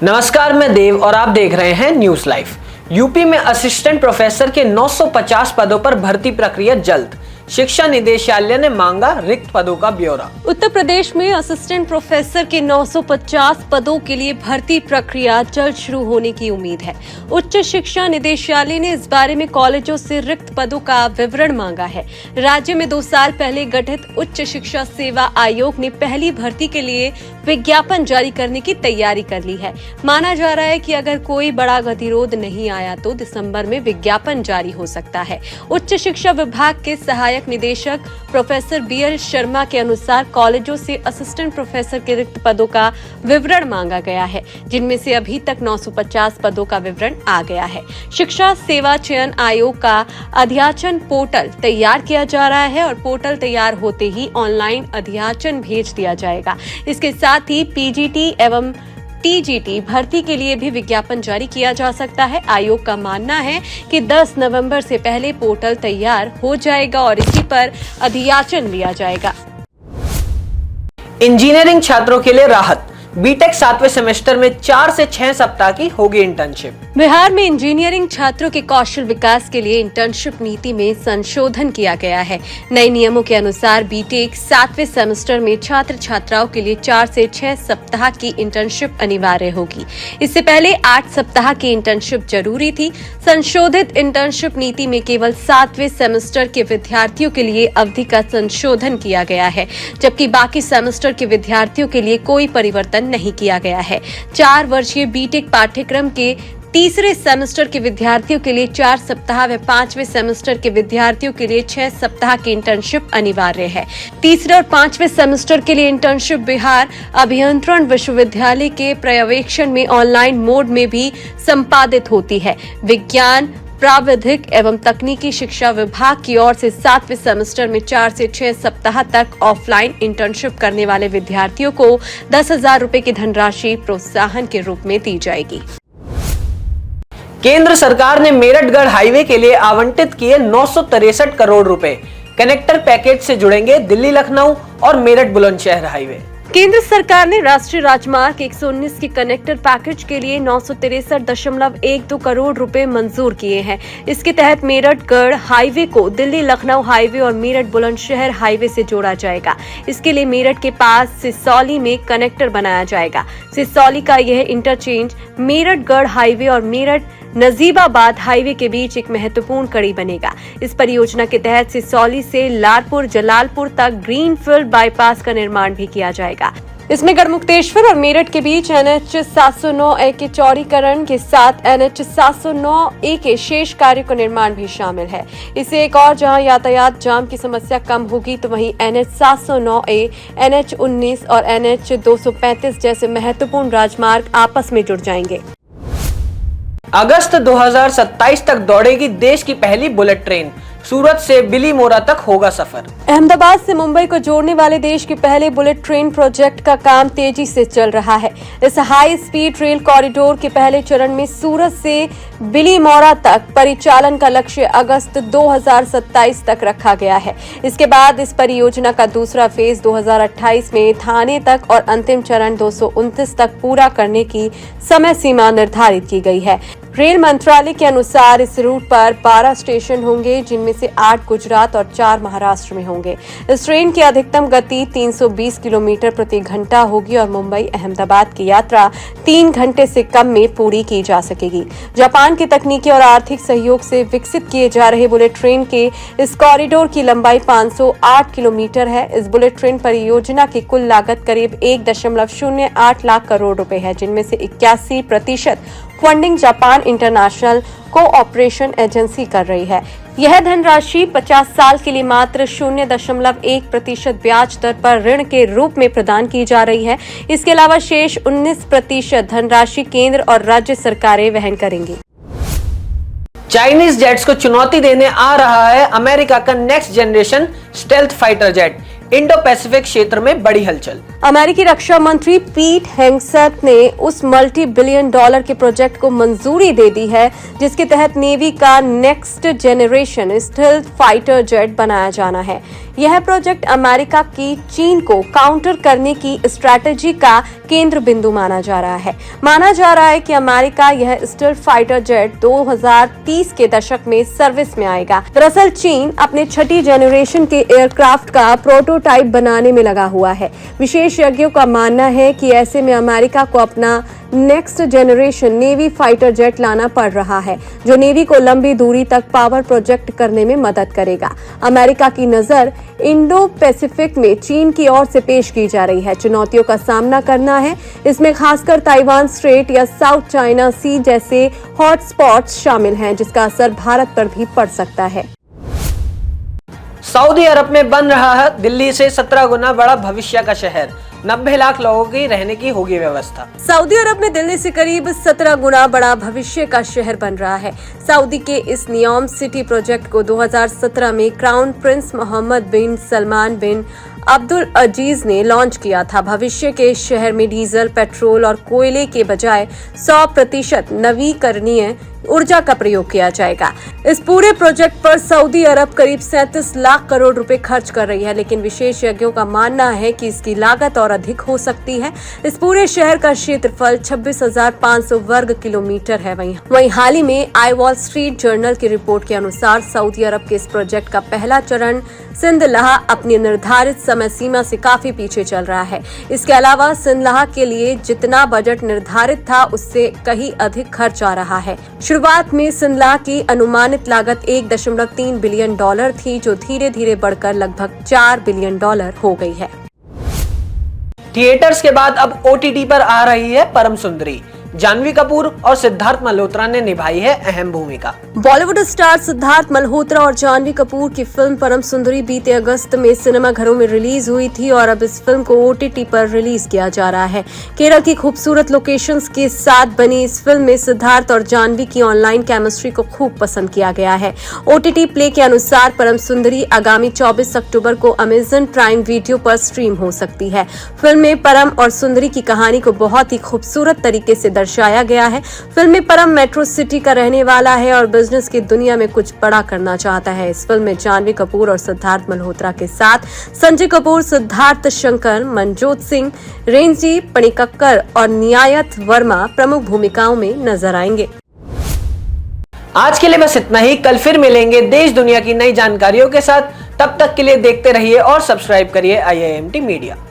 नमस्कार, मैं देव और आप देख रहे हैं न्यूज लाइव। यूपी में असिस्टेंट प्रोफेसर के 950 पदों पर भर्ती प्रक्रिया जल्द, शिक्षा निदेशालय ने मांगा रिक्त पदों का ब्यौरा। उत्तर प्रदेश में असिस्टेंट प्रोफेसर के 950 पदों के लिए भर्ती प्रक्रिया जल्द शुरू होने की उम्मीद है। उच्च शिक्षा निदेशालय ने इस बारे में कॉलेजों से रिक्त पदों का विवरण मांगा है। राज्य में 2 साल पहले गठित उच्च शिक्षा सेवा आयोग ने पहली भर्ती के लिए विज्ञापन जारी करने की तैयारी कर ली है। माना जा रहा है कि अगर कोई बड़ा गतिरोध नहीं आया तो दिसंबर में विज्ञापन जारी हो सकता है। उच्च शिक्षा विभाग के सहायक निदेशक प्रोफेसर BL शर्मा के अनुसार कॉलेजों से असिस्टेंट प्रोफेसर के रिक्त पदों का विवरण मांगा गया है, जिनमें से अभी तक 950 पदों का विवरण आ गया है। शिक्षा सेवा चयन आयोग का अध्याचन पोर्टल तैयार किया जा रहा है और पोर्टल तैयार होते ही ऑनलाइन अध्याचन भेज दिया जाएगा। इसके साथ ही PGT एवं TGT भर्ती के लिए भी विज्ञापन जारी किया जा सकता है। आयोग का मानना है कि 10 नवंबर से पहले पोर्टल तैयार हो जाएगा और इसी पर अध्याचन लिया जाएगा। इंजीनियरिंग छात्रों के लिए राहत, बीटेक 7वें सेमेस्टर में 4 से 6 सप्ताह की होगी इंटर्नशिप। बिहार में इंजीनियरिंग छात्रों के कौशल विकास के लिए इंटर्नशिप नीति में संशोधन किया गया है। नए नियमों के अनुसार बीटेक 7वें सेमेस्टर में छात्र छात्राओं के लिए 4 से 6 सप्ताह की इंटर्नशिप अनिवार्य होगी। इससे पहले 8 सप्ताह की इंटर्नशिप जरूरी थी। संशोधित इंटर्नशिप नीति में केवल 7वें सेमेस्टर के विद्यार्थियों के लिए अवधि का संशोधन किया गया है, जबकि बाकी सेमेस्टर के विद्यार्थियों के लिए कोई परिवर्तन नहीं किया गया है। 4 वर्षीय बीटेक पाठ्यक्रम के तीसरे सेमेस्टर के विद्यार्थियों के लिए 4 सप्ताह व 5वें सेमेस्टर के विद्यार्थियों के लिए 6 सप्ताह की इंटर्नशिप अनिवार्य है। तीसरे और 5वें सेमेस्टर के लिए इंटर्नशिप बिहार अभियंत्रण विश्वविद्यालय के पर्यवेक्षण में ऑनलाइन मोड में भी संपादित होती है। विज्ञान प्राविधिक एवं तकनीकी शिक्षा विभाग की ओर से 7वें सेमेस्टर में 4 से 6 सप्ताह तक ऑफलाइन इंटर्नशिप करने वाले विद्यार्थियों को 10,000 रुपए की धनराशि प्रोत्साहन के रूप में दी जाएगी। केंद्र सरकार ने मेरठ-गढ़ हाईवे के लिए आवंटित किए 963 करोड़ रुपए। कनेक्टर पैकेज से जुड़ेंगे दिल्ली लखनऊ और मेरठ बुलंदशहर हाईवे। केंद्र सरकार ने राष्ट्रीय राजमार्ग 119 के कनेक्टर पैकेज के लिए 963.12 करोड़ रुपए मंजूर किए हैं। इसके तहत मेरठ-गढ़ हाईवे को दिल्ली लखनऊ हाईवे और मेरठ बुलंदशहर हाईवे से जोड़ा जाएगा। इसके लिए मेरठ के पास सिसौली में कनेक्टर बनाया जाएगा। सिसौली का यह इंटरचेंज मेरठ-गढ़ हाईवे और मेरठ नजीबाबाद हाईवे के बीच एक महत्वपूर्ण कड़ी बनेगा। इस परियोजना के तहत सिसौली से लालपुर जलालपुर तक ग्रीनफील्ड बाईपास का निर्माण भी किया जाएगा। इसमें गढ़मुक्तेश्वर और मेरठ के बीच NH 709A के चौड़ीकरण के साथ NH 709A के शेष कार्य का निर्माण भी शामिल है। इससे एक और जहां यातायात जाम की समस्या कम होगी, तो वहीं NH 709A, NH 19 और NH 235 जैसे महत्वपूर्ण राजमार्ग आपस में जुड़ जाएंगे। अगस्त 2027 तक दौड़ेगी देश की पहली बुलेट ट्रेन, सूरत से बिलीमोरा तक होगा सफर। अहमदाबाद से मुंबई को जोड़ने वाले देश के पहले बुलेट ट्रेन प्रोजेक्ट का काम तेजी से चल रहा है। इस हाई स्पीड रेल कॉरिडोर के पहले चरण में सूरत से बिलीमोरा तक परिचालन का लक्ष्य अगस्त 2027 तक रखा गया है। इसके बाद इस परियोजना का दूसरा फेज 2028 में थाने तक और अंतिम चरण 229 तक पूरा करने की समय सीमा निर्धारित की गई है। रेल मंत्रालय के अनुसार इस रूट पर 12 स्टेशन होंगे, जिनमें से 8 गुजरात और 4 महाराष्ट्र में होंगे। इस ट्रेन की अधिकतम गति 320 किलोमीटर प्रति घंटा होगी और मुंबई अहमदाबाद की यात्रा 3 घंटे से कम में पूरी की जा सकेगी। जापान के तकनीकी और आर्थिक सहयोग से विकसित किए जा रहे बुलेट ट्रेन के इस कॉरिडोर की लंबाई 508 किलोमीटर है। इस बुलेट ट्रेन परियोजना की कुल लागत करीब 1.08 लाख करोड़ रुपए है, जिनमें से 81% funding Japan international cooperation agency कर रही है। यह धनराशि 50 साल के लिए मात्र 0.1% ब्याज दर पर ऋण के रूप में प्रदान की जा रही है। इसके अलावा शेष 19% धनराशि केंद्र और राज्य सरकारें वहन करेंगी। चाइनीज जेट्स को चुनौती देने आ रहा है अमेरिका का next generation stealth fighter jet. Indo Pacific क्षेत्र में बड़ी हलचल। अमेरिकी रक्षा मंत्री पीट हेग्सेथ ने उस $multi-billion के प्रोजेक्ट को मंजूरी दे दी है, जिसके तहत नेवी का next generation stealth fighter jet बनाया जाना है। यह प्रोजेक्ट अमेरिका की चीन को काउंटर करने की स्ट्रैटेजी का केंद्र बिंदु माना जा रहा है। माना जा रहा है कि अमेरिका यह स्टेल्थ फाइटर जेट 2030 के दशक में सर्विस में आएगा। दरअसल चीन अपने छठी जनरेशन के एयरक्राफ्ट का प्रोटोटाइप बनाने में लगा हुआ है। विशेषज्ञों का मानना है कि ऐसे में अमेरिका को अपना next generation navy fighter jet लाना पड़ रहा है, जो नेवी को लंबी दूरी तक पावर प्रोजेक्ट करने में मदद करेगा। अमेरिका की नजर इंडो पैसिफिक में चीन की ओर से पेश की जा रही है। चुनौतियों का सामना करना है, इसमें खासकर ताइवान स्ट्रेट या साउथ चाइना सी जैसे हॉटस्पॉट्स शामिल हैं, जिसका असर भारत पर भी पड़ सकता है। सऊदी अरब में बन रहा है दिल्ली से 17 गुना बड़ा भविष्य का शहर। 90 लाख लोगों की रहने की होगी व्यवस्था। सऊदी अरब में दिल्ली से करीब 17 गुना बड़ा भविष्य का शहर बन रहा है। सऊदी के इस नियॉम सिटी प्रोजेक्ट को 2017 में क्राउन प्रिंस मोहम्मद बिन सलमान बिन अब्दुल अजीज ने लॉन्च किया था। भविष्य के शहर में डीजल, पेट्रोल और कोयले के बजाय 100% नवीकरणीय ऊर्जा का प्रयोग किया जाएगा। इस पूरे प्रोजेक्ट पर सऊदी अरब करीब 37 लाख करोड़ रुपए खर्च कर रही है, लेकिन विशेषज्ञों का मानना है कि इसकी लागत और अधिक हो सकती है। इस पूरे शहर का क्षेत्रफल 26,500 वर्ग किलोमीटर है। वहीं हाल ही में आई वॉल स्ट्रीट जर्नल की रिपोर्ट के अनुसार सऊदी अरब के इस प्रोजेक्ट का पहला चरण सिंधलाह अपनी निर्धारित समय सीमा से काफी पीछे चल रहा है। इसके अलावा सिंधलाह के लिए जितना बजट निर्धारित था उससे कहीं अधिक खर्च आ रहा है। शुरुआत में सिंधलाह की अनुमानित लागत $1.3 बिलियन थी, जो धीरे धीरे बढ़कर लगभग $4 बिलियन हो गई है। थिएटर्स के बाद अब OTT पर आ रही है परम सुंदरी। जानवी कपूर और सिद्धार्थ मल्होत्रा ने निभाई है अहम भूमिका। बॉलीवुड स्टार सिद्धार्थ मल्होत्रा और जानवी कपूर की फिल्म परम सुंदरी बीते अगस्त में सिनेमाघरों में रिलीज हुई थी और अब इस फिल्म को OTT पर रिलीज किया जा रहा है। केरल की खूबसूरत लोकेशंस के साथ बनी इस फिल्म में सिद्धार्थ और जानवी की ऑनलाइन केमिस्ट्री को खूब पसंद किया गया है। OTT प्ले के अनुसार परम सुंदरी आगामी 24 अक्टूबर को अमेजन प्राइम वीडियो पर स्ट्रीम हो सकती है। फिल्म में परम और सुंदरी की कहानी को बहुत ही खूबसूरत तरीके से दर्शाया गया है। फिल्म में परम मेट्रो सिटी का रहने वाला है और बिजनेस की दुनिया में कुछ बड़ा करना चाहता है। इस फिल्म में जानवी कपूर और सिद्धार्थ मल्होत्रा के साथ संजय कपूर, सिद्धार्थ शंकर, मनजोत सिंह, रेंजी पणिक्कर और नियायत वर्मा प्रमुख भूमिकाओं में नजर आएंगे। आज के लिए बस इतना ही। कल फिर मिलेंगे देश दुनिया की नई जानकारियों के साथ। तब तक के लिए देखते रहिए और सब्सक्राइब करिए IIMT मीडिया।